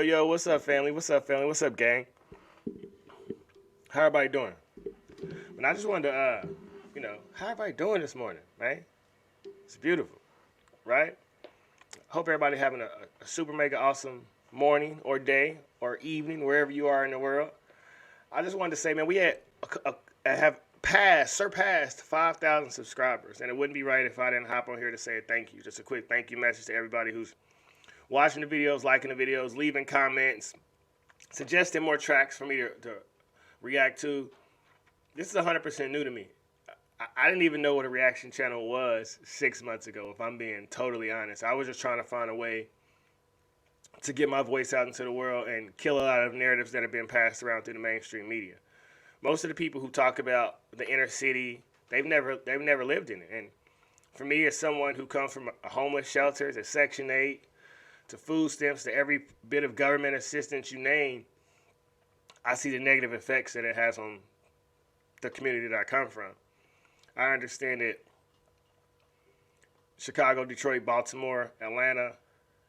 Yo, what's up, family? What's up, family? What's up, gang? How everybody doing? And I just wanted to, how everybody doing this morning, man? It's beautiful, right? Hope everybody having a super mega awesome morning or day or evening, wherever you are in the world. I just wanted to say, man, we surpassed 5,000 subscribers, and it wouldn't be right if I didn't hop on here to say a thank you. Just a quick thank you message to everybody who's watching the videos, liking the videos, leaving comments, suggesting more tracks for me to react to. This is 100% new to me. I didn't even know what a reaction channel was 6 months ago, if I'm being totally honest. I was just trying to find a way to get my voice out into the world and kill a lot of narratives that have been passed around through the mainstream media. Most of the people who talk about the inner city, they've never lived in it. And for me, as someone who comes from a homeless shelter, to Section 8, to food stamps, to every bit of government assistance you name, I see the negative effects that it has on the community that I come from. I understand that Chicago, Detroit, Baltimore, Atlanta,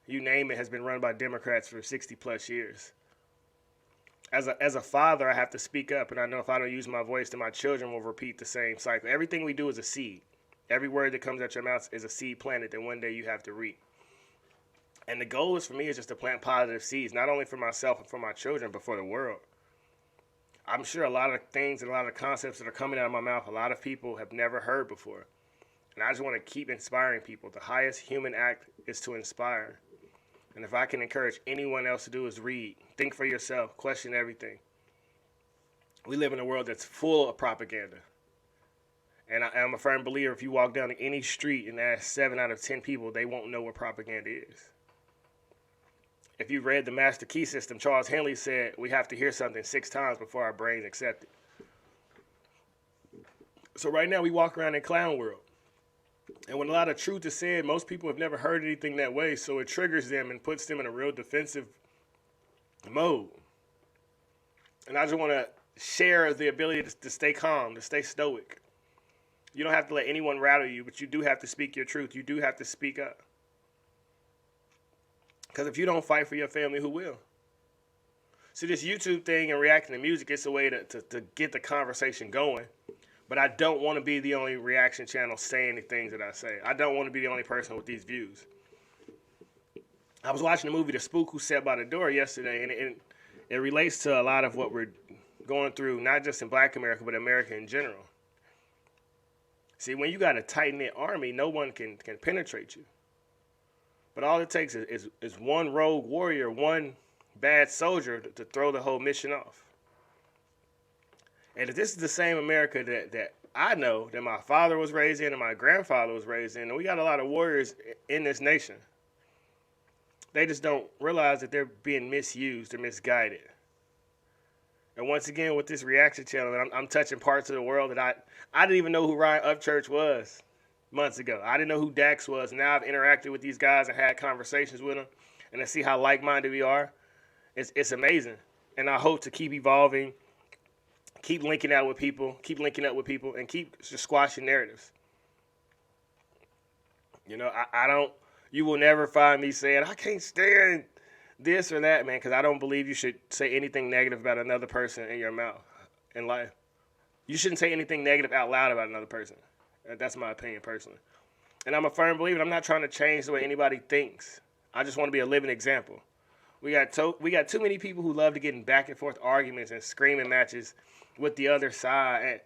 you name it, has been run by Democrats for 60 plus years. As a father, I have to speak up, and I know if I don't use my voice, then my children will repeat the same cycle. Everything we do is a seed. Every word that comes out your mouth is a seed planted that one day you have to reap. And the goal is for me is just to plant positive seeds, not only for myself and for my children, but for the world. I'm sure a lot of things and a lot of concepts that are coming out of my mouth, a lot of people have never heard before. And I just want to keep inspiring people. The highest human act is to inspire. And if I can encourage anyone else to do is read, think for yourself, question everything. We live in a world that's full of propaganda. And I'm a firm believer if you walk down any street and ask 7 out of 10 people, they won't know what propaganda is. If you read the Master Key System, Charles Henley said we have to hear something 6 times before our brains accept it. So right now we walk around in clown world. And when a lot of truth is said, most people have never heard anything that way, so it triggers them and puts them in a real defensive mode. And I just want to share the ability to stay calm, to stay stoic. You don't have to let anyone rattle you, but you do have to speak your truth. You do have to speak up. Because if you don't fight for your family, who will? So this YouTube thing and reacting to music, it's a way to get the conversation going. But I don't want to be the only reaction channel saying the things that I say. I don't want to be the only person with these views. I was watching the movie The Spook Who Sat by the Door yesterday, and it relates to a lot of what we're going through, not just in Black America, but America in general. See, when you got a tight-knit army, no one can penetrate you. But all it takes is one rogue warrior, one bad soldier to throw the whole mission off. And if this is the same America that I know, that my father was raised in and my grandfather was raised in, and we got a lot of warriors in this nation. They just don't realize that they're being misused or misguided. And once again, with this reaction channel, I'm touching parts of the world that I didn't even know who Ryan Upchurch was months ago. I didn't know who Dax was. Now I've interacted with these guys and had conversations with them, and I see how like-minded we are. It's amazing. And I hope to keep evolving, keep linking up with people, and keep just squashing narratives. You know, you will never find me saying, I can't stand this or that, man, because I don't believe you should say anything negative about another person in your mouth in life. You shouldn't say anything negative out loud about another person. That's my opinion personally. And I'm a firm believer. I'm not trying to change the way anybody thinks. I just want to be a living example. We got too many people who love to get in back and forth arguments and screaming matches with the other side.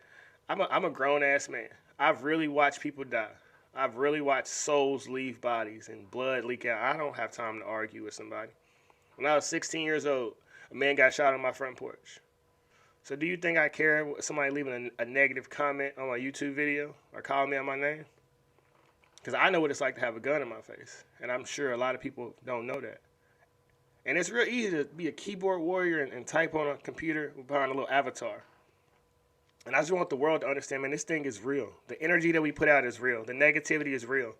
And I'm a grown-ass man. I've really watched people die. I've really watched souls leave bodies and blood leak out. I don't have time to argue with somebody. When I was 16 years old, a man got shot on my front porch. So do you think I care if somebody leaving a negative comment on my YouTube video or calling me out my name? Because I know what it's like to have a gun in my face. And I'm sure a lot of people don't know that. And it's real easy to be a keyboard warrior and type on a computer behind a little avatar. And I just want the world to understand, man, this thing is real. The energy that we put out is real. The negativity is real.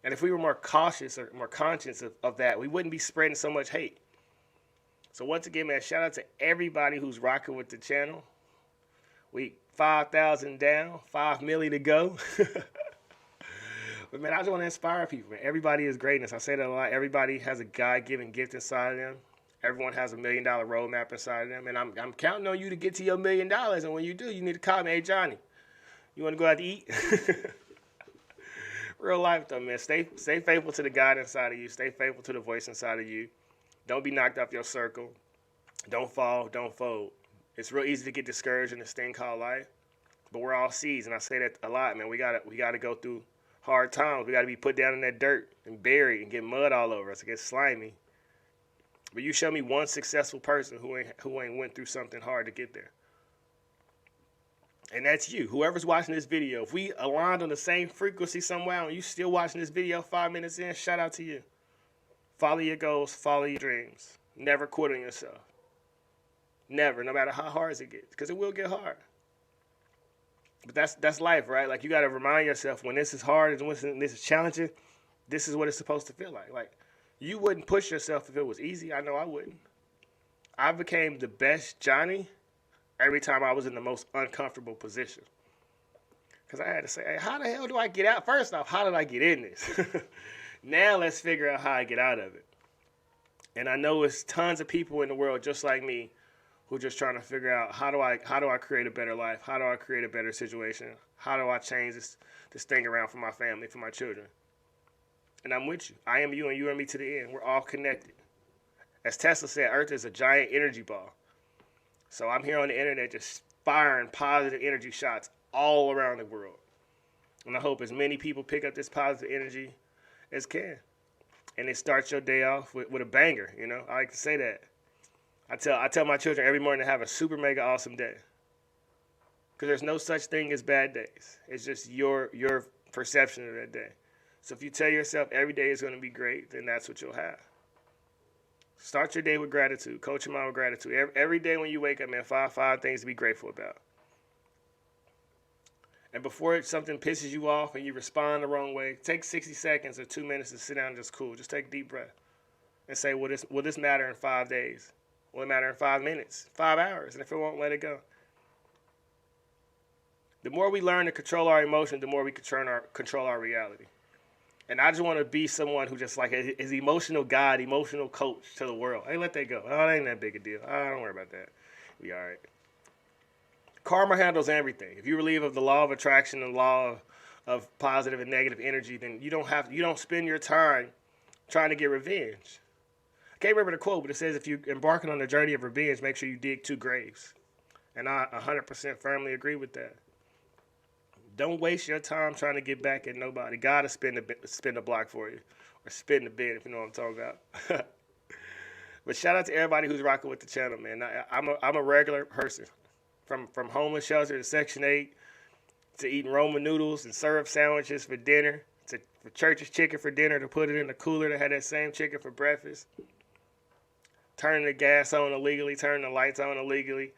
And if we were more cautious or more conscious of that, we wouldn't be spreading so much hate. So once again, man, shout out to everybody who's rocking with the channel. We 5,000 down, 5 million to go. But man, I just want to inspire people, man. Everybody is greatness. I say that a lot. Everybody has a God-given gift inside of them. Everyone has $1 million roadmap inside of them, and I'm counting on you to get to your $1 million. And when you do, you need to call me, hey Johnny, you want to go out to eat? Real life though, man. Stay faithful to the God inside of you. Stay faithful to the voice inside of you. Don't be knocked off your circle. Don't fall. Don't fold. It's real easy to get discouraged in this thing called life, but we're all seeds, and I say that a lot, man. We gotta go through hard times. We gotta be put down in that dirt and buried and get mud all over us. It gets slimy. But you show me one successful person who ain't went through something hard to get there. And that's you. Whoever's watching this video, if we aligned on the same frequency somewhere and you still watching this video 5 minutes in, shout out to you. Follow your goals, follow your dreams. Never quit on yourself. Never, no matter how hard it gets, because it will get hard. But that's life, right? Like, you got to remind yourself when this is hard and when this is challenging, this is what it's supposed to feel like. Like, you wouldn't push yourself if it was easy. I know I wouldn't. I became the best Johnny every time I was in the most uncomfortable position. Because I had to say, hey, how the hell do I get out? First off, how did I get in this? Now let's figure out how I get out of it. And I know it's tons of people in the world just like me who are just trying to figure out how do I create a better life? How do I create a better situation? How do I change this thing around for my family, for my children? And I'm with you. I am you and you are me to the end. We're all connected. As Tesla said, Earth is a giant energy ball. So I'm here on the internet just firing positive energy shots all around the world. And I hope as many people pick up this positive energy as can. And it starts your day off with a banger, you know. I like to say that. I tell my children every morning to have a super mega awesome day. Because there's no such thing as bad days. It's just your perception of that day. So if you tell yourself every day is going to be great, then that's what you'll have. Start your day with gratitude. Coach your mind with gratitude. Every day when you wake up, man, five things to be grateful about. And before something pisses you off and you respond the wrong way, take 60 seconds or 2 minutes to sit down and just cool. Just take a deep breath and say, will this matter in 5 days? Will it matter in 5 minutes, 5 hours? And if it won't, let it go. The more we learn to control our emotion, the more we control our reality. And I just want to be someone who just like is emotional guide, emotional coach to the world. Hey, let that go. Oh, that ain't that big a deal. Oh, don't worry about that. We all right. Karma handles everything. If you believe of the law of attraction and law of positive and negative energy, then you don't spend your time trying to get revenge. I can't remember the quote, but it says if you're embarking on a journey of revenge, make sure you dig 2 graves. And I 100% firmly agree with that. Don't waste your time trying to get back at nobody. God will spin the block for you. Or spin the bed, if you know what I'm talking about. But shout out to everybody who's rocking with the channel, man. I'm a regular person. From homeless shelter to Section 8, to eating Roman noodles and syrup sandwiches for dinner, to for church's chicken for dinner, to put it in the cooler to have that same chicken for breakfast. Turning the gas on illegally, turning the lights on illegally.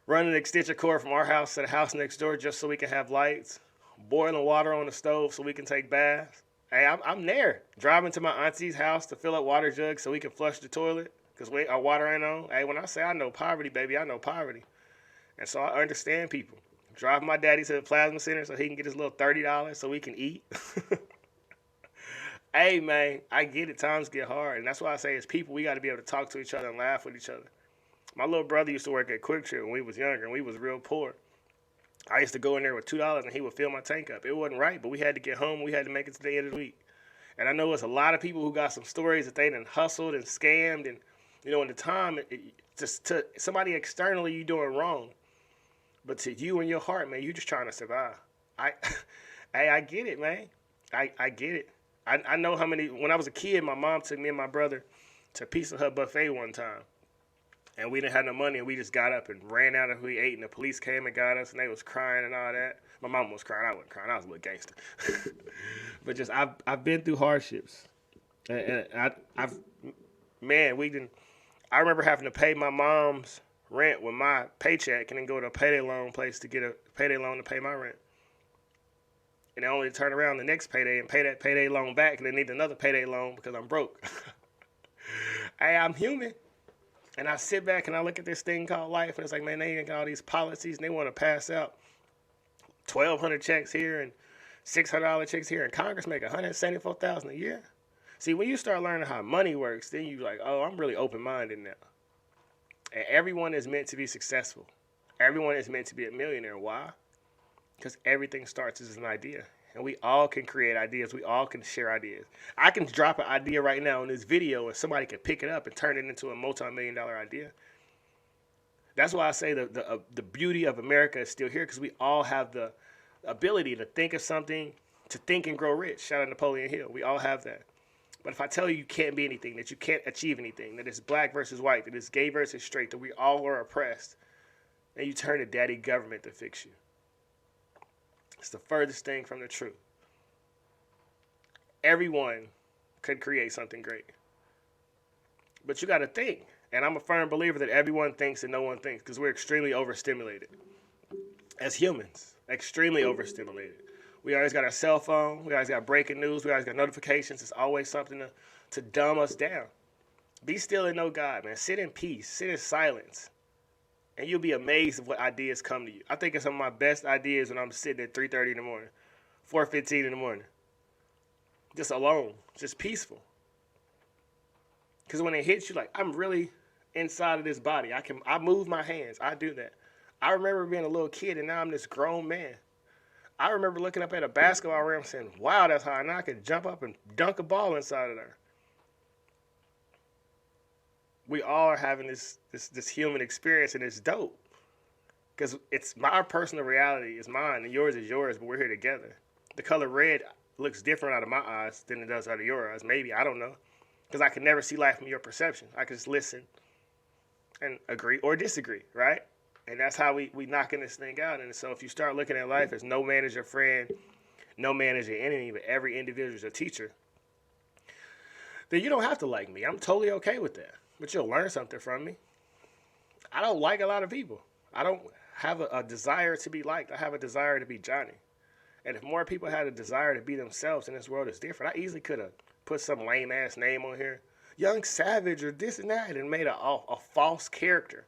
Running an extension cord from our house to the house next door just so we can have lights. Boiling water on the stove so we can take baths. Hey, I'm there. Driving to my auntie's house to fill up water jugs so we can flush the toilet because our water ain't on. Hey, when I say I know poverty, baby, I know poverty. And so I understand people. Driving my daddy to the plasma center so he can get his little $30 so we can eat. Hey, man, I get it. Times get hard. And that's why I say as people, we got to be able to talk to each other and laugh with each other. My little brother used to work at Quick Trip when we was younger and we was real poor. I used to go in there with $2 and he would fill my tank up. It wasn't right, but we had to get home. We had to make it to the end of the week. And I know it's a lot of people who got some stories that they done hustled and scammed. And, you know, in the time, just to somebody externally, you doing wrong. But to you in your heart, man, you just trying to survive. I get it, man. I get it. I know how many, when I was a kid, my mom took me and my brother to Pizza Hut buffet one time. And we didn't have no money, and we just got up and ran out and we ate, and the police came and got us, and they was crying and all that. My mom was crying. I wasn't crying. I was a little gangster. But just, I've been through hardships. And I remember having to pay my mom's rent with my paycheck and then go to a payday loan place to get a payday loan to pay my rent. And I only turn around the next payday and pay that payday loan back and then need another payday loan because I'm broke. Hey, I'm human. And I sit back and I look at this thing called life, and it's like, man, they ain't got all these policies, and they want to pass out 1,200 checks here and $600 checks here, and Congress make $174,000 a year. See, when you start learning how money works, then you like, oh, I'm really open-minded now. And everyone is meant to be successful. Everyone is meant to be a millionaire. Why? Because everything starts as an idea. And we all can create ideas. We all can share ideas. I can drop an idea right now in this video and somebody can pick it up and turn it into a multi-million-dollar idea. That's why I say the beauty of America is still here, because we all have the ability to think of something, to think and grow rich. Shout out Napoleon Hill. We all have that. But if I tell you you can't be anything, that you can't achieve anything, that it's black versus white, that it's gay versus straight, that we all are oppressed, and you turn to daddy government to fix you, it's the furthest thing from the truth. Everyone could create something great. But you got to think. And I'm a firm believer that everyone thinks and no one thinks, because we're extremely overstimulated. As humans, extremely overstimulated. We always got our cell phone. We always got breaking news. We always got notifications. It's always something to dumb us down. Be still and know God, man. Sit in peace. Sit in silence. And you'll be amazed at what ideas come to you. I think it's some of my best ideas when I'm sitting at 3:30 in the morning, 4:15 in the morning. Just alone. Just peaceful. Because when it hits you, like, I'm really inside of this body. I move my hands. I do that. I remember being a little kid, and now I'm this grown man. I remember looking up at a basketball rim saying, wow, that's high. Now I can jump up and dunk a ball inside of there. We all are having this human experience, and it's dope. Because it's my personal reality is mine, and yours is yours, but we're here together. The color red looks different out of my eyes than it does out of your eyes. Maybe, I don't know. Because I can never see life from your perception. I can just listen and agree or disagree, right? And that's how we knocking this thing out. And so if you start looking at life as no man is your friend, no man is your enemy, but every individual is a teacher, then you don't have to like me. I'm totally okay with that. But you'll learn something from me. I don't like a lot of people. I don't have a desire to be liked. I have a desire to be Johnny. And if more people had a desire to be themselves in this world, it's different. I easily could have put some lame-ass name on here, Young Savage or this and that, and made a false character.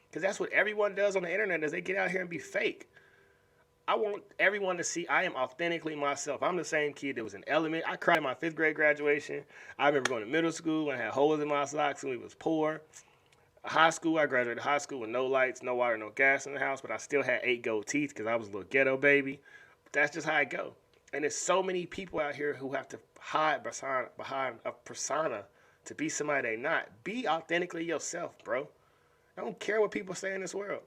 Because that's what everyone does on the internet, is they get out here and be fake. I want everyone to see I am authentically myself. I'm the same kid that was in element. I cried at my 5th grade graduation. I remember going to middle school and had holes in my socks and we was poor. High school, I graduated high school with no lights, no water, no gas in the house, but I still had 8 gold teeth because I was a little ghetto baby. But that's just how I go. And there's so many people out here who have to hide behind a persona to be somebody they're not. Be authentically yourself, bro. I don't care what people say in this world.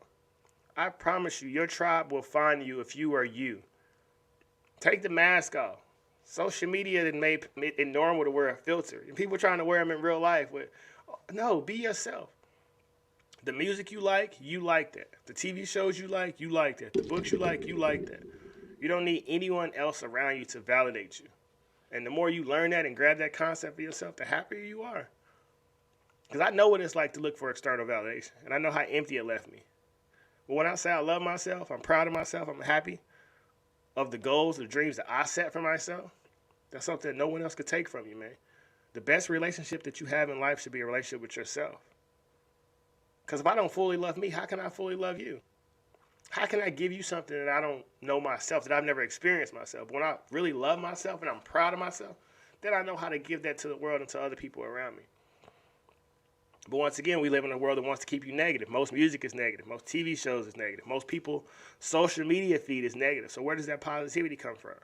I promise you, your tribe will find you if you are you. Take the mask off. Social media that made it normal to wear a filter. And people trying to wear them in real life. No, be yourself. The music you like that. The TV shows you like that. The books you like that. You don't need anyone else around you to validate you. And the more you learn that and grab that concept for yourself, the happier you are. Because I know what it's like to look for external validation. And I know how empty it left me. But when I say I love myself, I'm proud of myself, I'm happy of the goals, the dreams that I set for myself, that's something that no one else could take from you, man. The best relationship that you have in life should be a relationship with yourself. Because if I don't fully love me, how can I fully love you? How can I give you something that I don't know myself, that I've never experienced myself? When I really love myself and I'm proud of myself, then I know how to give that to the world and to other people around me. But once again, we live in a world that wants to keep you negative. Most music is negative. Most TV shows is negative. Most people, social media feed is negative. So where does that positivity come from?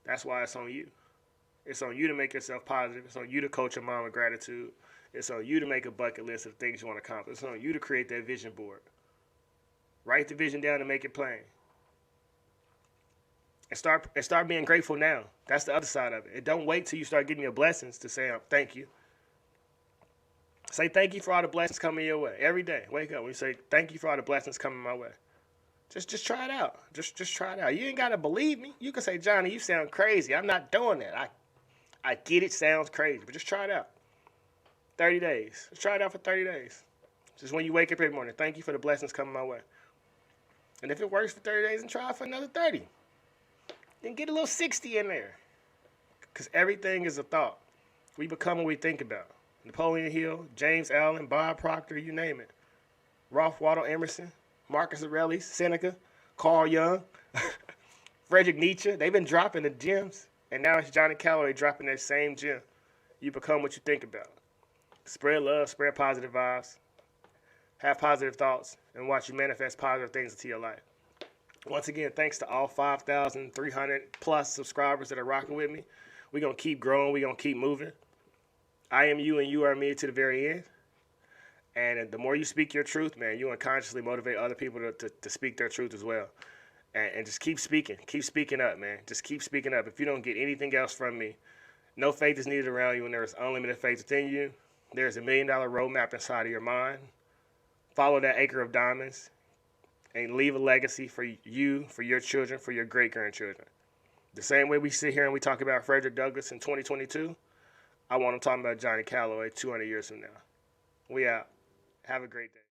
That's why it's on you. It's on you to make yourself positive. It's on you to coach your mom with gratitude. It's on you to make a bucket list of things you want to accomplish. It's on you to create that vision board. Write the vision down and make it plain. And start being grateful now. That's the other side of it. And don't wait till you start getting your blessings to say thank you. Say thank you for all the blessings coming your way. Every day. Wake up when you say thank you for all the blessings coming my way. Just try it out. Just try it out. You ain't got to believe me. You can say, Johnny, you sound crazy. I'm not doing that. I get it sounds crazy, but just try it out. 30 days. Just try it out for 30 days. Just when you wake up every morning, thank you for the blessings coming my way. And if it works for 30 days, then try it for another 30. Then get a little 60 in there. Because everything is a thought. We become what we think about. Napoleon Hill, James Allen, Bob Proctor, you name it. Ralph Waldo Emerson, Marcus Aurelius, Seneca, Carl Jung, Friedrich Nietzsche. They've been dropping the gems. And now it's Johnny Calloway dropping that same gem. You become what you think about. Spread love, spread positive vibes, have positive thoughts, and watch you manifest positive things into your life. Once again, thanks to all 5,300 plus subscribers that are rocking with me. We're going to keep growing. We're going to keep moving. I am you and you are me to the very end. And the more you speak your truth, man, you unconsciously motivate other people to speak their truth as well. And just keep speaking. Keep speaking up, man. Just keep speaking up. If you don't get anything else from me, no faith is needed around you, and there is unlimited faith within you. There's $1 million roadmap inside of your mind. Follow that acre of diamonds and leave a legacy for you, for your children, for your great-grandchildren. The same way we sit here and we talk about Frederick Douglass in 2022, I want to talk about Johnny Calloway 200 years from now. We out. Have a great day.